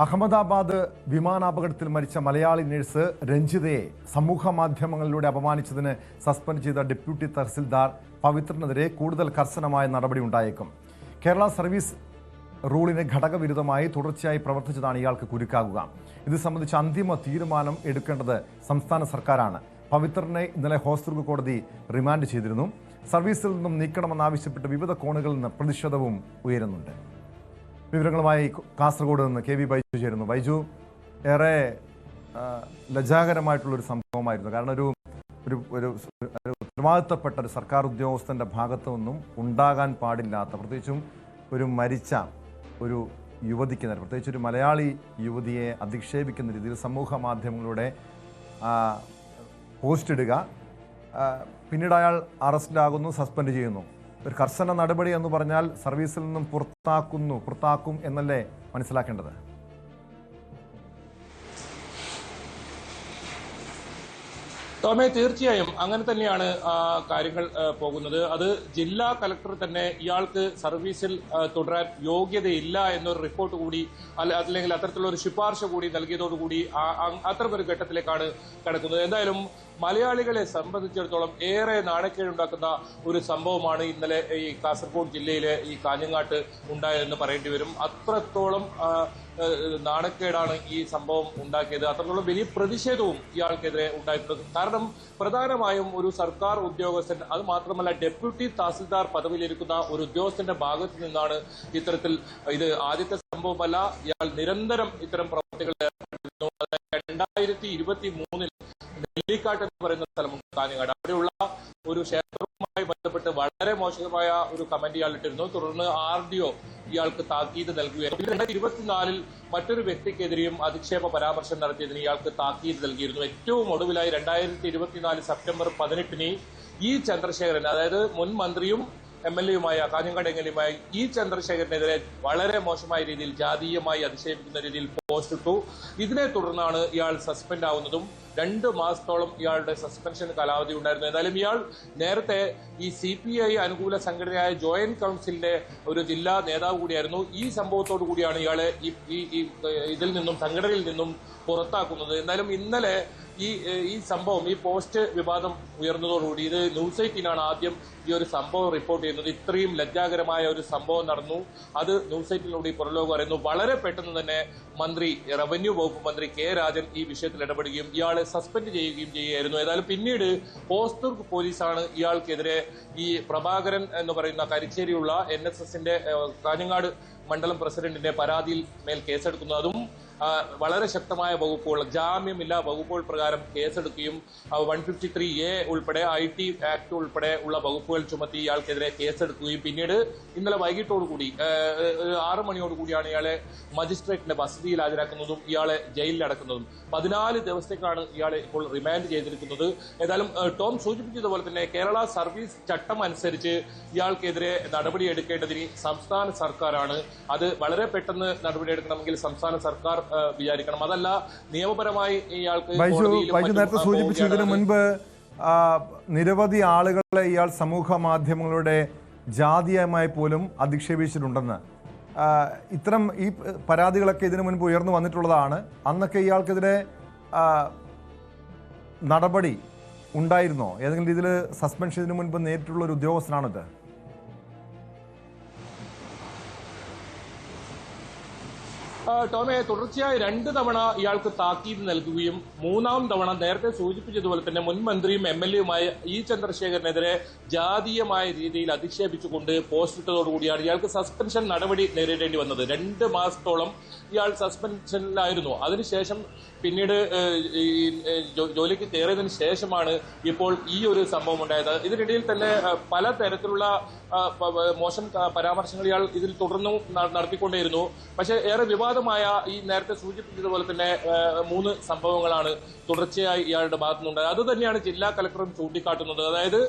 അഹമ്മദാബാദ് വിമാനാപകടത്തിൽ മരിച്ച മലയാളി നഴ്സ് രഞ്ജിതയെ സമൂഹ മാധ്യമങ്ങളിലൂടെ അപമാനിച്ചതിന് സസ്പെൻഡ് ചെയ്ത ഡെപ്യൂട്ടി തഹസിൽദാർ പവിത്രനെതിരെ കൂടുതൽ കർശനമായ നടപടി ഉണ്ടായേക്കും. കേരള സർവീസ് റൂളിന് ഘടകവിരുദ്ധമായി തുടർച്ചയായി പ്രവർത്തിച്ചതാണ് ഇയാൾക്ക് കുരുക്കാകുക. ഇത് സംബന്ധിച്ച് അന്തിമ തീരുമാനം എടുക്കേണ്ടത് സംസ്ഥാന സർക്കാരാണ്. പവിത്രനെ ഇന്നലെ ഹോസ്ദുർഗ് കോടതി റിമാൻഡ് ചെയ്തിരുന്നു. സർവീസിൽ നിന്നും നീക്കണമെന്നാവശ്യപ്പെട്ട് വിവിധ കോണുകളിൽ നിന്ന് പ്രതിഷേധവും ഉയരുന്നുണ്ട്. വിവരങ്ങളുമായി കാസർഗോഡ് നിന്ന് കെ വി ബൈജു ചേരുന്നു. ബൈജു, ഏറെ ലജ്ജാകരമായിട്ടുള്ളൊരു സംഭവമായിരുന്നു. കാരണം ഒരു ഉത്തരവാദിത്തപ്പെട്ട ഒരു സർക്കാർ ഉദ്യോഗസ്ഥൻ്റെ ഭാഗത്തു നിന്നും ഉണ്ടാകാൻ പാടില്ലാത്ത, പ്രത്യേകിച്ചും ഒരു മരിച്ച ഒരു യുവതിക്ക് നേരെ, പ്രത്യേകിച്ച് ഒരു മലയാളി യുവതിയെ അധിക്ഷേപിക്കുന്ന രീതിയിൽ സമൂഹ മാധ്യമങ്ങളിലൂടെ പോസ്റ്റ് ഇടുക, പിന്നീട് അയാൾ അറസ്റ്റിലാകുന്നു, സസ്പെൻഡ് ചെയ്യുന്നു. ഒരു കർശന നടപടി എന്ന് പറഞ്ഞാൽ സർവീസിൽ നിന്നും പുറത്താക്കും എന്നല്ലേ മനസ്സിലാക്കേണ്ടത്? ടോമേ, തീർച്ചയായും അങ്ങനെ തന്നെയാണ് കാര്യങ്ങൾ പോകുന്നത്. അത് ജില്ലാ കലക്ടർ തന്നെ ഇയാൾക്ക് സർവീസിൽ തുടരാൻ യോഗ്യതയില്ല എന്നൊരു റിപ്പോർട്ട് കൂടി അല്ലെങ്കിൽ അത്തരത്തിലുള്ള ഒരു ശുപാർശ കൂടി നൽകിയതോടുകൂടി അത്തരമൊരു ഘട്ടത്തിലേക്കാണ് കടക്കുന്നത്. എന്തായാലും മലയാളികളെ സംബന്ധിച്ചിടത്തോളം ഏറെ നാണക്കേടുണ്ടാക്കുന്ന ഒരു സംഭവമാണ് ഇന്നലെ ഈ കാസർഗോഡ് ജില്ലയിലെ ഈ കാഞ്ഞങ്ങാട്ട് ഉണ്ടായതെന്ന് പറയേണ്ടി വരും. അത്രത്തോളം നാണക്കേടാണ് ഈ സംഭവം ഉണ്ടാക്കിയത്. അത്രത്തോളം വലിയ പ്രതിഷേധവും ഇയാൾക്കെതിരെ ഉണ്ടായിട്ടുണ്ട്. കാരണം പ്രധാനമായും ഒരു സർക്കാർ ഉദ്യോഗസ്ഥൻ, അത് മാത്രമല്ല ഡെപ്യൂട്ടി തഹസിൽദാർ പദവിയിലിരിക്കുന്ന ഒരു ഉദ്യോഗസ്ഥന്റെ ഭാഗത്തു നിന്നാണ് ഇത്തരത്തിൽ, ഇത് ആദ്യത്തെ സംഭവമല്ല, ഇയാൾ നിരന്തരം ഇത്തരം പ്രവർത്തികൾ ഏർപ്പെട്ടിരുന്നു. 2023 നെല്ലിക്കാട്ട് എന്ന് പറയുന്ന സ്ഥലമുണ്ട് കാഞ്ഞങ്ങാട്. അവിടെയുള്ള ഒരു ക്ഷേത്രവുമായി ബന്ധപ്പെട്ട് വളരെ മോശമായ ഒരു കമന്റ് ഇയാൾ ഇട്ടിരുന്നു. തുടർന്ന് RDO ഇയാൾക്ക് താക്കീത് നൽകുകയായിരുന്നു. 2024 മറ്റൊരു വ്യക്തിക്കെതിരെയും അധിക്ഷേപ പരാമർശം നടത്തിയതിന് ഇയാൾക്ക് താക്കീത് നൽകിയിരുന്നു. ഏറ്റവും ഒടുവിലായി 2024 സെപ്റ്റംബർ 18 ഇ ചന്ദ്രശേഖരൻ, അതായത് മുൻ മന്ത്രിയും MLA-യുമായ കാഞ്ഞങ്ങാട് MLA-യുമായ ഇ ചന്ദ്രശേഖരനെതിരെ വളരെ മോശമായ രീതിയിൽ, ജാതീയമായി അധിക്ഷേപിക്കുന്ന രീതിയിൽ പോസ്റ്റ് ഇട്ടു. ഇതിനെ തുടർന്നാണ് ഇയാൾ സസ്പെൻഡ് ആവുന്നതും. 2 മാസത്തോളം ഇയാളുടെ സസ്പെൻഷൻ കാലാവധി ഉണ്ടായിരുന്നു. എന്തായാലും ഇയാൾ നേരത്തെ ഈ CPI അനുകൂല സംഘടനയായ ജോയിന്റ് കൗൺസിലിന്റെ ഒരു ജില്ലാ നേതാവ് കൂടിയായിരുന്നു. ഈ സംഭവത്തോടു കൂടിയാണ് ഇയാളെ ഇതിൽ നിന്നും, സംഘടനയിൽ നിന്നും പുറത്താക്കുന്നത്. എന്തായാലും ഇന്നലെ ഈ സംഭവം, ഈ പോസ്റ്റ് വിവാദം ഉയർന്നതോടുകൂടി, ഇത് ന്യൂസ് 18 ആദ്യം ഈ ഒരു സംഭവം റിപ്പോർട്ട് ചെയ്യുന്നത്. ഇത്രയും ലജ്ജാകരമായ ഒരു സംഭവം നടന്നു, അത് ന്യൂസ് 18 പുറലോകം അറിയുന്നു. വളരെ പെട്ടെന്ന് തന്നെ റവന്യൂ വകുപ്പ് മന്ത്രി കെ രാജൻ ഈ വിഷയത്തിൽ ഇടപെടുകയും ഇയാളെ സസ്പെൻഡ് ചെയ്യുകയും ചെയ്യുകയായിരുന്നു. ഏതായാലും പിന്നീട് ഹോസ്ദുർഗ് പോലീസാണ് ഇയാൾക്കെതിരെ ഈ പ്രഭാകരൻ എന്ന് പറയുന്ന കരിച്ചേരിയുള്ള NSSന്റെ കാഞ്ഞങ്ങാട് മണ്ഡലം പ്രസിഡന്റിന്റെ പരാതിയിൽ മേൽ കേസെടുക്കുന്നത്. അതും വളരെ ശക്തമായ വകുപ്പുകൾ, ജാമ്യമില്ലാ വകുപ്പുകൾ പ്രകാരം കേസെടുക്കുകയും 153A ഉൾപ്പെടെ IT ആക്ട് ഉൾപ്പെടെ ഉള്ള വകുപ്പുകൾ ചുമത്തി ഇയാൾക്കെതിരെ കേസെടുക്കുകയും പിന്നീട് ഇന്നലെ വൈകിട്ടോടുകൂടി 6 മണിയോടുകൂടിയാണ് ഇയാളെ മജിസ്ട്രേറ്റിന്റെ വസതിയിൽ ഹാജരാക്കുന്നതും ഇയാളെ ജയിലിൽ അടക്കുന്നതും. 14 ദിവസത്തേക്കാണ് ഇയാളെ ഇപ്പോൾ റിമാൻഡ് ചെയ്തിരിക്കുന്നത്. ഏതായാലും ടോം സൂചിപ്പിച്ചതുപോലെ തന്നെ കേരള സർവീസ് ചട്ടം അനുസരിച്ച് ഇയാൾക്കെതിരെ നടപടിയെടുക്കേണ്ടതിന് സംസ്ഥാന സർക്കാരാണ്. അത് വളരെ പെട്ടെന്ന് നടപടിയെടുക്കണമെങ്കിൽ സംസ്ഥാന സർക്കാർ വിചാരിക്കണം. അതല്ല നിയമപരമായി ഇയാൾക്ക് നേരത്തെ സൂചിപ്പിച്ചു, ഇതിനു മുൻപ് നിരവധി ആളുകളെ ഇയാൾ സമൂഹ മാധ്യമങ്ങളുടെ ജാതീയമായി പോലും അധിക്ഷേപിച്ചിട്ടുണ്ടെന്ന്. ഇത്തരം ഈ പരാതികളൊക്കെ ഇതിനു മുൻപ് ഉയർന്നു വന്നിട്ടുള്ളതാണ്. അന്നൊക്കെ ഇയാൾക്കെതിരെ നടപടി ഉണ്ടായിരുന്നോ? ഏതെങ്കിലും രീതിയിൽ സസ്പെൻഷന് മുൻപ് നേരിട്ടുള്ള ഒരു ഉദ്യോഗസ്ഥനാണിത്? ടോമെ, തുടർച്ചയായി 2 തവണ ഇയാൾക്ക് താക്കീത് നൽകുകയും 3ാം തവണ നേരത്തെ സൂചിപ്പിച്ചതുപോലെ തന്നെ മുൻ മന്ത്രിയും MLA-യുമായ ഇ ചന്ദ്രശേഖരനെതിരെ ജാതീയമായ രീതിയിൽ അധിക്ഷേപിച്ചുകൊണ്ട് പോസ്റ്റ് ഇട്ടതോടുകൂടിയാണ് ഇയാൾക്ക് സസ്പെൻഷൻ നടപടി നേരിടേണ്ടി വന്നത്. 2 മാസത്തോളം ഇയാൾ സസ്പെൻഷനിലായിരുന്നു. അതിനുശേഷം പിന്നീട് ജോലിക്ക് കയറിയതിനു ശേഷമാണ് ഇപ്പോൾ ഈ ഒരു സംഭവം ഉണ്ടായത്. ഇതിനിടയിൽ തന്നെ പലതരത്തിലുള്ള മോശം പരാമർശങ്ങൾ ഇയാൾ ഇതിൽ തുടർന്നും നടത്തിക്കൊണ്ടേയിരുന്നു. പക്ഷേ ഏറെ വിവാദമായ ഈ നേരത്തെ സൂചിപ്പിച്ചതുപോലെ തന്നെ 3 സംഭവങ്ങളാണ് തുടർച്ചയായി ഇയാളുടെ ഭാഗത്തുനിന്നുണ്ടായത്. അത് തന്നെയാണ് ജില്ലാ കലക്ടറും ചൂണ്ടിക്കാട്ടുന്നത്. അതായത്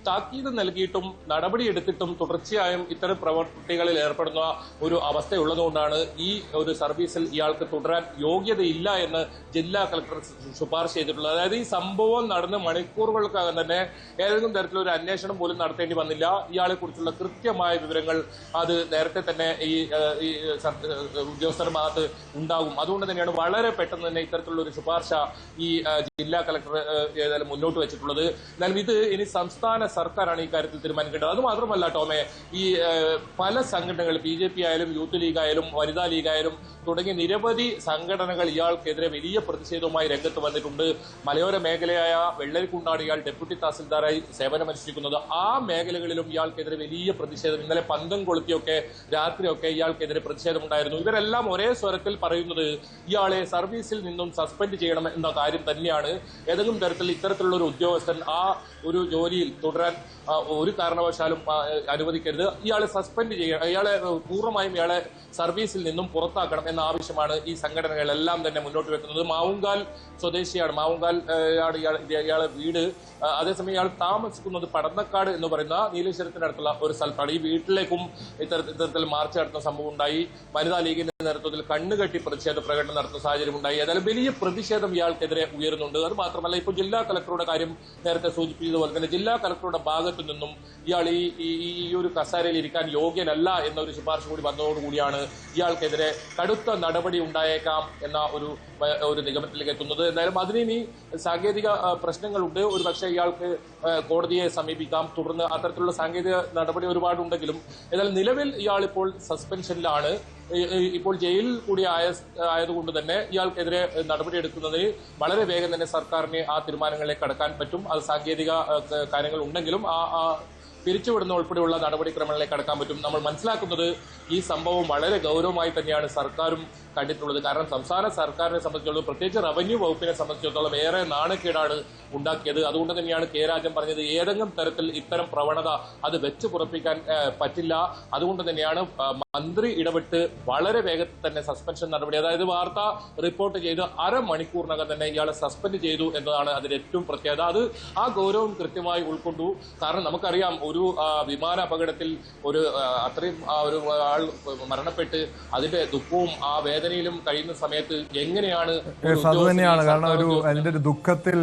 താക്കീത് നൽകിയിട്ടും നടപടിയെടുത്തിട്ടും തുടർച്ചയായും ഇത്തരം പ്രവർത്തികളിൽ ഏർപ്പെടുന്ന ഒരു അവസ്ഥയുള്ളതുകൊണ്ടാണ് ഈ ഒരു സർവീസിൽ ഇയാൾക്ക് തുടരാൻ യോഗ്യതയില്ല എന്ന് ജില്ലാ കളക്ടർ ശുപാർശ ചെയ്തിട്ടുള്ളത്. അതായത് ഈ സംഭവം നടന്ന് മണിക്കൂറുകൾക്കകം തന്നെ ഏതെങ്കിലും തരത്തിലൊരു അന്വേഷണം പോലും നടത്തേണ്ടി വന്നില്ല. ഇയാളെ കുറിച്ചുള്ള കൃത്യമായ വിവരങ്ങൾ അത് നേരത്തെ തന്നെ ഈ ഉദ്യോഗസ്ഥരുടെ ഭാഗത്ത് ഉണ്ടാകും. അതുകൊണ്ട് തന്നെയാണ് വളരെ പെട്ടെന്ന് തന്നെ ഇത്തരത്തിലുള്ള ഒരു ശുപാർശ ഈ ജില്ലാ കളക്ടർ ഏതായാലും മുന്നോട്ട് വെച്ചിട്ടുള്ളത്. എന്നാലും ഇത് ഇനി സംസ്ഥാന സർക്കാരാണ് ഈ കാര്യത്തിൽ തീരുമാനിക്കേണ്ടത്. അത് മാത്രമല്ല ടോമെ, ഈ പല സംഘടനകൾ BJP ആയാലും യൂത്ത് ലീഗ് ആയാലും വനിതാ ലീഗ് ആയാലും തുടങ്ങിയ നിരവധി സംഘടനകൾ ഇയാൾക്കെതിരെ വലിയ പ്രതിഷേധവുമായി രംഗത്ത് വന്നിട്ടുണ്ട്. മലയോര മേഖലയായ വെള്ളരിക്കുണ്ടാണ് ഇയാൾ ഡെപ്യൂട്ടി തഹസിൽദാറായി സേവനമനുഷ്ഠിക്കുന്നത്. ആ മേഖലകളിലും ഇയാൾക്കെതിരെ വലിയ പ്രതിഷേധം, ഇന്നലെ പന്തം കൊളുത്തിയൊക്കെ രാത്രിയൊക്കെ ഇയാൾക്കെതിരെ പ്രതിഷേധമുണ്ടായിരുന്നു. ഇവരെല്ലാം ഒരേ സ്വരത്തിൽ പറയുന്നത് ഇയാളെ സർവീസിൽ നിന്നും സസ്പെൻഡ് ചെയ്യണം എന്ന കാര്യം തന്നെയാണ്. ഏതെങ്കിലും തരത്തിൽ ഇത്തരത്തിലുള്ള ഒരു ഉദ്യോഗസ്ഥൻ ആ ഒരു ജോലിയിൽ തുടരാൻ ഒരു കാരണവശാലും അനുവദിക്കരുത്. ഇയാളെ സസ്പെൻഡ് ചെയ്യണം, ഇയാളെ പൂർണ്ണമായും ഇയാളെ സർവീസിൽ നിന്നും പുറത്താക്കണം എന്ന ആവശ്യമാണ് ഈ സംഘടനകളെല്ലാം തന്നെ മുന്നോട്ട് വെക്കുന്നത്. മാവുങ്കാൽ സ്വദേശിയാണ്, മാവുങ്കാൽ ഇയാളെ വീട്. അതേസമയം ഇയാൾ താമസിക്കുന്നത് പടന്നക്കാട് എന്ന് പറയുന്ന നീലേശ്വരത്തിനടുത്തുള്ള ഒരു സ്ഥലത്താണ്. ഈ വീട്ടിലേക്കും ഇത്തരത്തിൽ മാർച്ച് നടത്തുന്ന സംഭവം ഉണ്ടായി. വനിതാ ലീഗിന്റെ നേതൃത്വത്തിൽ കണ്ണുകെട്ടി പ്രതിഷേധ പ്രകടനം നടത്തുന്ന സാഹചര്യം ഉണ്ടായി. ഏതായാലും വലിയ പ്രതിഷേധം ഇയാൾക്കെതിരെ ഉയരുന്നുണ്ട്. അത് മാത്രമല്ല, ഇപ്പോൾ ജില്ലാ കളക്ടറുടെ കാര്യം നേരത്തെ സൂചിപ്പിച്ചതുപോലെ തന്നെ ജില്ലാ കളക്ടറുടെ ഭാഗത്തു നിന്നും ഇയാൾ ഈ ഒരു കസേരയിൽ ഇരിക്കാൻ യോഗ്യനല്ല എന്ന ഒരു ശുപാർശ കൂടി വന്നതോടുകൂടിയാണ് ഇയാൾക്കെതിരെ കടുത്ത നടപടി ഉണ്ടായേക്കാം എന്ന ഒരു നിഗമനത്തിലേക്ക് എത്തുന്നത്. എന്തായാലും അതിന് സാങ്കേതിക പ്രശ്നങ്ങളുണ്ട്. ഒരുപക്ഷെ ഇയാൾക്ക് കോടതിയെ സമീപിക്കാം. തുടർന്ന് അത്തരത്തിലുള്ള സാങ്കേതിക നടപടി ഒരുപാടുണ്ടെങ്കിലും ഏതായാലും നിലവിൽ ഇയാൾ ഇപ്പോൾ സസ്പെൻഷനിലാണ്. ഇപ്പോൾ ജയിലിൽ കൂടി ആയതുകൊണ്ട് തന്നെ ഇയാൾക്കെതിരെ നടപടിയെടുക്കുന്നതിന് വളരെ വേഗം തന്നെ സർക്കാരിന് ആ തീരുമാനങ്ങളിലേക്ക് കടക്കാൻ പറ്റും. അത് സാങ്കേതിക കാര്യങ്ങൾ ഉണ്ടെങ്കിലും പിരിച്ചുവിടുന്ന ഉൾപ്പെടെയുള്ള നടപടിക്രമങ്ങളിലേക്ക് കടക്കാൻ പറ്റും. നമ്മൾ മനസ്സിലാക്കുന്നത് ഈ സംഭവം വളരെ ഗൗരവമായി തന്നെയാണ് സർക്കാരും കണ്ടിട്ടുള്ളത്. കാരണം സംസ്ഥാന സർക്കാരിനെ സംബന്ധിച്ചിടത്തോളം, പ്രത്യേകിച്ച് റവന്യൂ വകുപ്പിനെ സംബന്ധിച്ചിടത്തോളം ഏറെ നാണക്കേടാണ് ഉണ്ടാക്കിയത്. അതുകൊണ്ട് തന്നെയാണ് കെ രാജൻ പറഞ്ഞത് ഏതെങ്കിലും തരത്തിൽ ഇത്തരം പ്രവണത അത് വെച്ച് പുറപ്പിക്കാൻ പറ്റില്ല. അതുകൊണ്ട് തന്നെയാണ് മന്ത്രി ഇടപെട്ട് വളരെ വേഗത്തിൽ തന്നെ സസ്പെൻഷൻ നടപടി, അതായത് വാർത്ത റിപ്പോർട്ട് ചെയ്ത് അരമണിക്കൂറിനകം തന്നെ ഇയാളെ സസ്പെൻഡ് ചെയ്തു എന്നതാണ് അതിന്റെ ഏറ്റവും പ്രത്യേകത. അത് ആ ഗൗരവം കൃത്യമായി ഉൾക്കൊണ്ടു. കാരണം നമുക്കറിയാം, ഒരു വിമാന അപകടത്തിൽ അത്രയും ഒരു ആൾ മരണപ്പെട്ട് അതിന്റെ ദുഃഖവും ആ വേദനയിലും കഴിയുന്ന സമയത്ത് എങ്ങനെയാണ് അത് തന്നെയാണ്. കാരണം അതിന്റെ ഒരു ദുഃഖത്തിൽ